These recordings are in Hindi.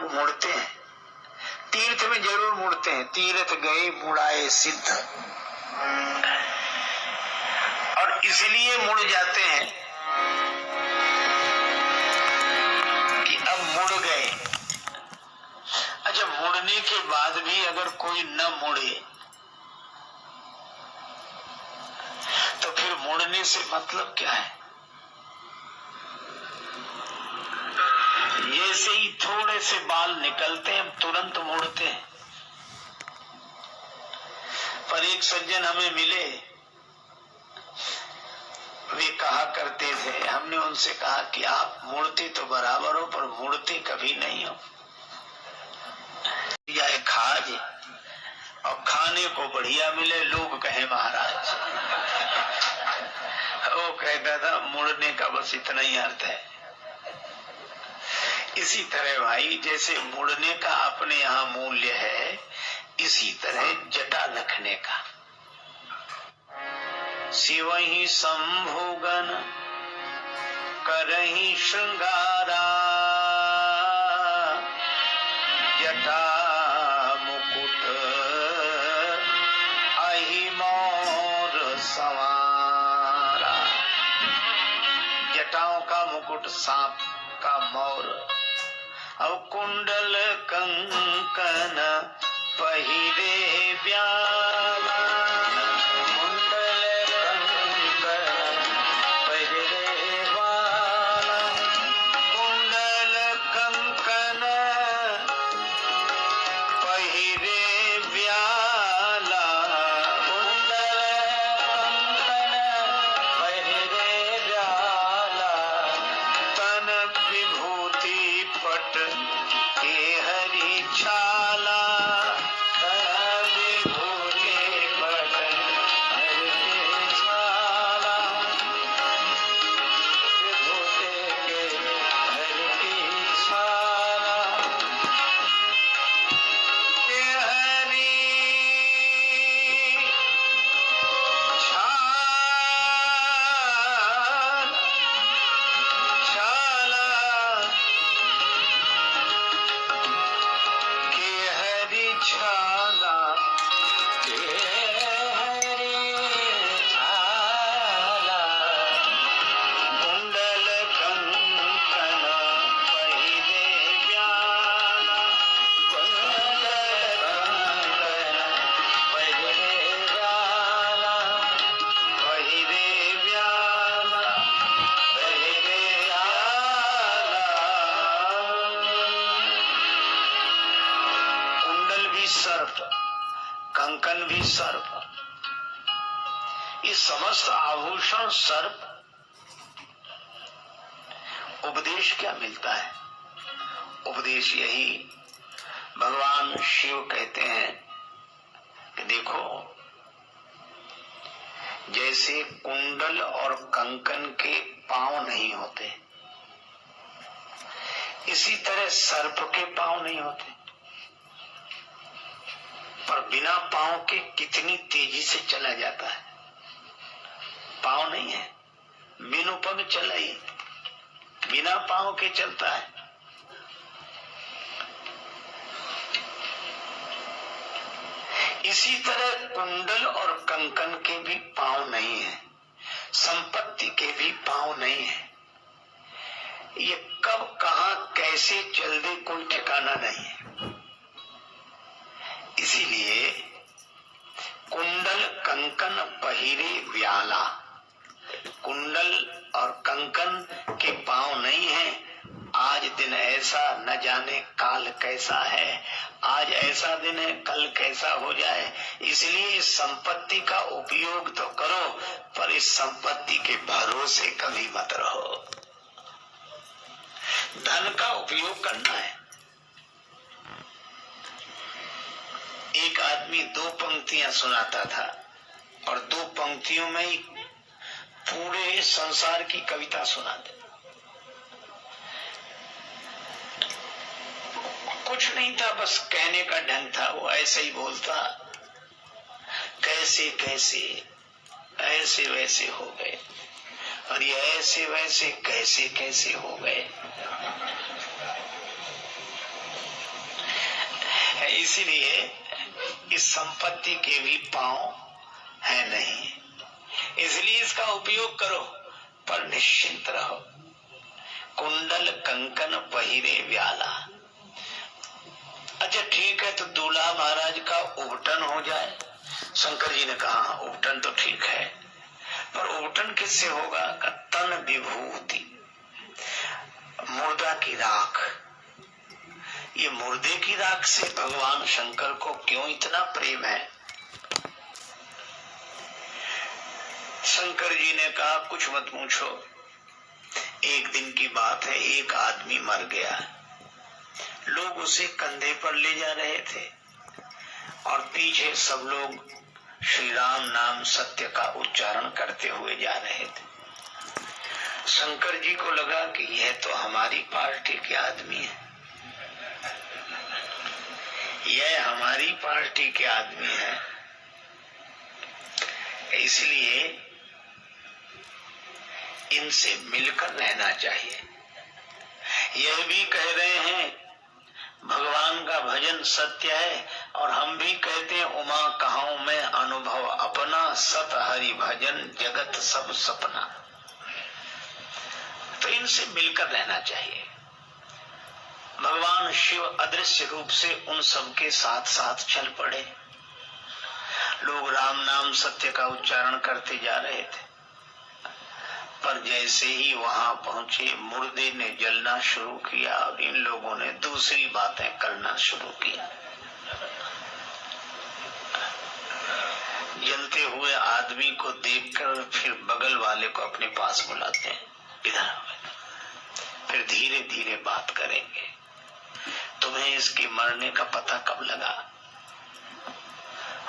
लोग मुड़ते हैं, तीर्थ में जरूर मुड़ते हैं। तीर्थ गए मुड़ाए सिद्ध, और इसलिए मुड़ जाते हैं कि अब मुड़ गए। अच्छा, मुड़ने के बाद भी अगर कोई न मुड़े तो फिर मुड़ने से मतलब क्या है? जैसे ही थोड़े से बाल निकलते हैं तुरंत मुड़ते हैं। पर एक सज्जन हमें मिले, वे कहा करते थे, हमने उनसे कहा कि आप मुड़ते तो बराबर हो पर मुड़ते कभी नहीं हो। जाए खाज और खाने को बढ़िया मिले, लोग कहे महाराज। वो कहता था मुड़ने का बस इतना ही अर्थ है। इसी तरह भाई, जैसे मुड़ने का अपने यहाँ मूल्य है, इसी तरह जटा रखने का। शिवहि संभोगन करहि श्रृंगारा, जटा मुकुट अहि मोर संवारा। जटाओं का मुकुट सांप का मोर, अब कुंडल कंकन पहिरे व्याला। कंकन भी सर्प, ये समस्त आभूषण सर्प। उपदेश क्या मिलता है? उपदेश यही, भगवान शिव कहते हैं कि देखो, जैसे कुंडल और कंकन के पांव नहीं होते, इसी तरह सर्प के पांव नहीं होते। पर बिना पांव के कितनी तेजी से चला जाता है। पांव नहीं है, बिनु पग चला ही, बिना पांव के चलता है। इसी तरह कुंडल और कंकन के भी पांव नहीं है, संपत्ति के भी पांव नहीं है। ये कब कहां कैसे चल दे कोई ठिकाना नहीं है। इसीलिए कुंडल कंकन पहिरे व्याला, कुंडल और कंकन के पांव नहीं है। आज दिन ऐसा, न जाने काल कैसा है। आज ऐसा दिन है, कल कैसा हो जाए। इसलिए इस संपत्ति का उपयोग तो करो, पर इस संपत्ति के भरोसे कभी मत रहो। धन का उपयोग करना है। एक आदमी दो पंक्तियां सुनाता था और दो पंक्तियों में ही पूरे संसार की कविता सुना दे। कुछ नहीं था, बस कहने का ढंग था। वो ऐसे ही बोलता, कैसे कैसे ऐसे वैसे हो गए, और ये ऐसे वैसे कैसे कैसे हो गए। इसलिए इस संपत्ति के भी पांव है नहीं, इसलिए इसका उपयोग करो पर निश्चिंत रहो। कुंडल कंकन पहिरे व्याला। अच्छा ठीक है, तो दूल्हा महाराज का उबटन हो जाए। शंकर जी ने कहा उबटन तो ठीक है, पर उबटन किससे होगा? तन विभूति, मुर्दा की राख। ये मुर्दे की राख से भगवान शंकर को क्यों इतना प्रेम है? शंकर जी ने कहा कुछ मत पूछो। एक दिन की बात है, एक आदमी मर गया। लोग उसे कंधे पर ले जा रहे थे और पीछे सब लोग श्री राम नाम सत्य का उच्चारण करते हुए जा रहे थे। शंकर जी को लगा कि यह तो हमारी पार्टी के आदमी है, यह हमारी पार्टी के आदमी है, इसलिए इनसे मिलकर रहना चाहिए। यह भी कह रहे हैं भगवान का भजन सत्य है, और हम भी कहते हैं उमा कहाऊं मैं अनुभव अपना, सत हरि भजन जगत सब सपना। तो इनसे मिलकर रहना चाहिए। भगवान शिव अदृश्य रूप से उन सबके साथ साथ चल पड़े। लोग राम नाम सत्य का उच्चारण करते जा रहे थे, पर जैसे ही वहां पहुंचे मुर्दे ने जलना शुरू किया और इन लोगों ने दूसरी बातें करना शुरू किया। जलते हुए आदमी को देखकर फिर बगल वाले को अपने पास बुलाते हैं, इधर फिर धीरे धीरे बात करेंगे। तुम्हें इसके मरने का पता कब लगा?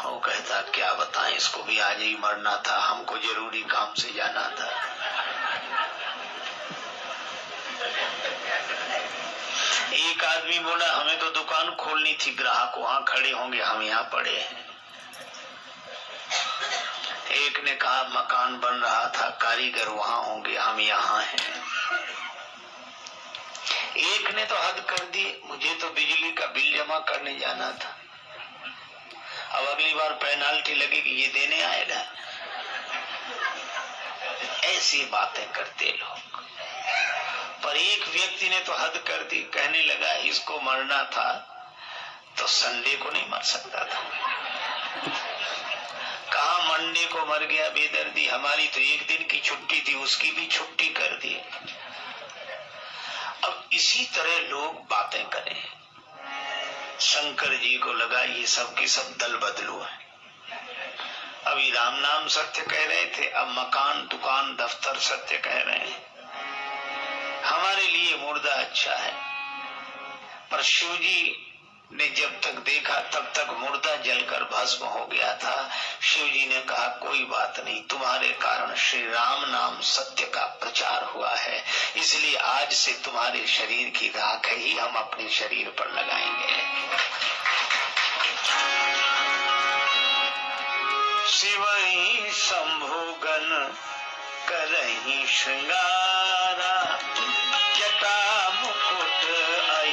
वो कहता क्या बताएं, इसको भी आज ही मरना था, हमको जरूरी काम से जाना था। एक आदमी बोला हमें तो दुकान खोलनी थी, ग्राहक वहां खड़े होंगे, हम यहाँ पड़े हैं। एक ने कहा मकान बन रहा था, कारीगर वहां होंगे, हम यहाँ हैं। एक ने तो हद कर दी, मुझे तो बिजली का बिल जमा करने जाना था, अब अगली बार पेनाल्टी लगेगी, ये देने आएगा। ऐसी बातें करते लोग। पर एक व्यक्ति ने तो हद कर दी, कहने लगा इसको मरना था तो संडे को नहीं मर सकता था, कहा मंडे को मर गया बेदर्दी, हमारी तो एक दिन की छुट्टी थी, उसकी भी छुट्टी कर दी। अब इसी तरह लोग बातें करें। शंकर जी को लगा ये सब की सब दल बदलू है। अभी राम नाम सत्य कह रहे थे, अब मकान दुकान दफ्तर सत्य कह रहे हैं। हमारे लिए मुर्दा अच्छा है, पर शिव जी ने जब तक देखा तब तक मुर्दा जलकर भस्म हो गया था। शिव जी ने कहा कोई बात नहीं, तुम्हारे कारण श्री राम नाम सत्य का प्रचार हुआ है, इसलिए आज से तुम्हारे शरीर की राख ही हम अपने शरीर पर लगाएंगे। शिवई शंभुगन करही श्रृंगारा, जटा मुकुट आई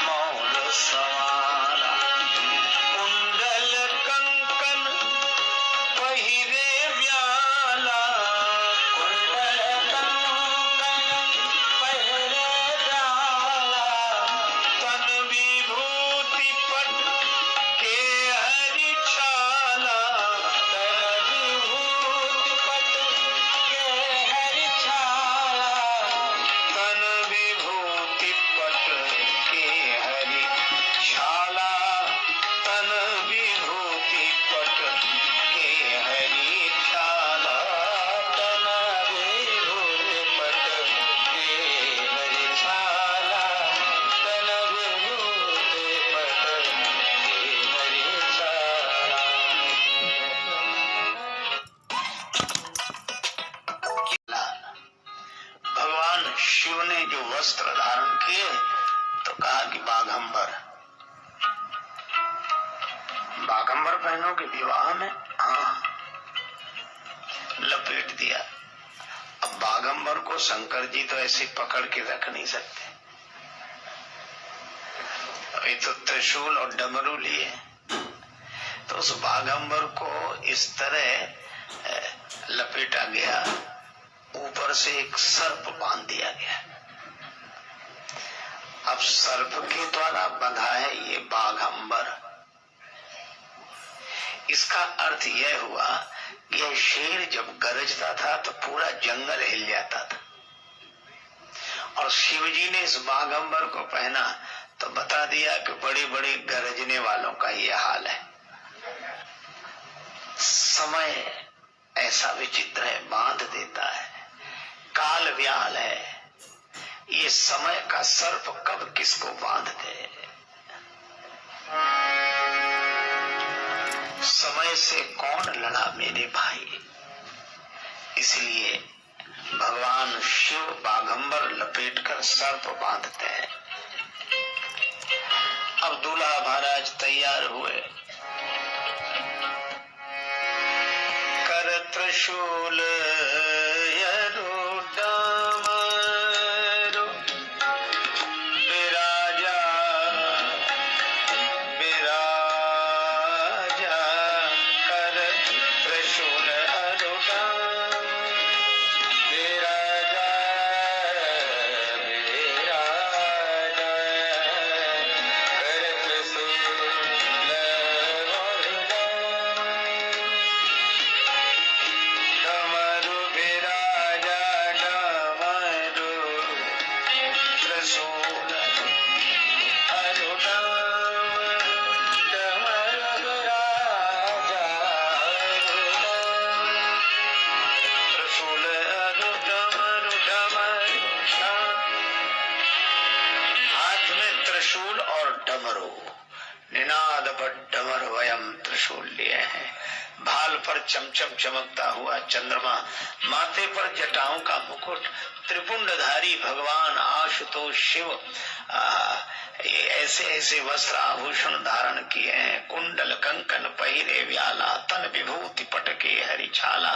मौर सवारा, कुंडल कंकन पहिरे व्याला, कुंडल कंकन पहिरे व्याला, तन विभूति पट के हरि छाला, तन विभूति पट के हरि छाला, तन विभूति पट के हरि छाला, तन विभूति पट के हरि छाला, तन विभूति पट के हरि छाला, तन विभूति पट के हरि छाला। भगवान शिव ने जो वस्त्र धारण किए तो कहा कि बाघंबर, बाघंबर पहनोगे विवाह में? हाँ, लपेट दिया। अब बाघंबर को शंकर जी तो ऐसे पकड़ के रख नहीं सकते, अभी तो त्रिशूल और डमरू लिए, तो उस बाघंबर को इस तरह लपेटा गया, ऊपर से एक सर्प बांध दिया गया। अब सर्प के द्वारा बंधा है ये बाघंबर। इसका अर्थ यह हुआ कि यह शेर जब गरजता था तो पूरा जंगल हिल जाता था, और शिवजी ने इस बाघंबर को पहना तो बता दिया कि बड़े बड़े गरजने वालों का ये हाल है। समय ऐसा विचित्र है, बांध देता है, काल व्याल है। ये समय का सर्प कब किसको बांध दे। समय से कौन लड़ा मेरे भाई। इसलिए भगवान शिव बाघंबर लपेटकर सर्प बांधते हैं। अब दूल्हा महाराज तैयार हुए, कर त्रिशूल पर चमचम चमकता हुआ चंद्रमा, माथे पर जटाओं का मुकुट, त्रिपुंडधारी भगवान आशुतोष शिव ऐसे ऐसे वस्त्र आभूषण धारण किए हैं। कुंडल कंकन पहिरे व्याला, तन विभूति पटके हरि छाला,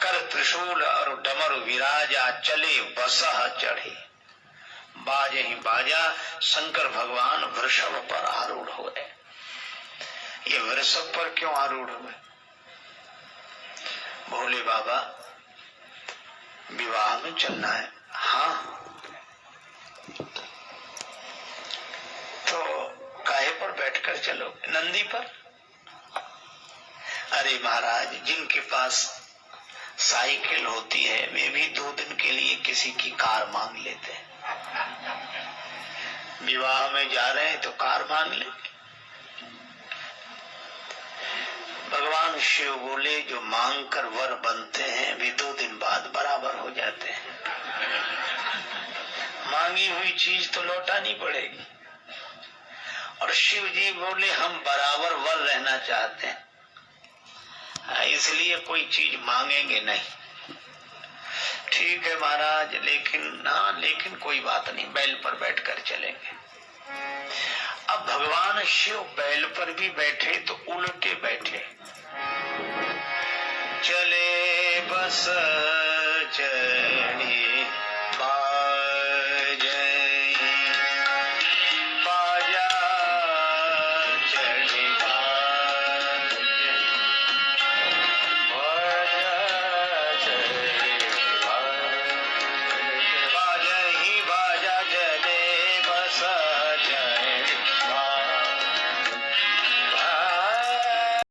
कर त्रिशूल और डमरू विराजा, चले बसह चढ़े। बाजे ही बाजा, शंकर भगवान वृषभ पर आरूढ़ हुए। ये वृषभ पर क्यों आरूढ़ हुए? भोले बाबा विवाह में चलना है। हाँ, तो काहे पर बैठकर चलो? नंदी पर। अरे महाराज, जिनके पास साइकिल होती है वे भी 2 दिन के लिए किसी की कार मांग लेते हैं। विवाह में जा रहे हैं तो कार मांग ले। भगवान शिव बोले जो मांग कर वर बनते हैं वे 2 दिन बाद बराबर हो जाते हैं। मांगी हुई चीज तो लौटानी पड़ेगी। और शिव जी बोले हम बराबर वर रहना चाहते हैं, इसलिए कोई चीज मांगेंगे नहीं। ठीक है महाराज, लेकिन कोई बात नहीं, बैल पर बैठकर चलेंगे। अब भगवान शिव बैल पर भी बैठे तो उल्टे बैठे। चले बस चढ़ी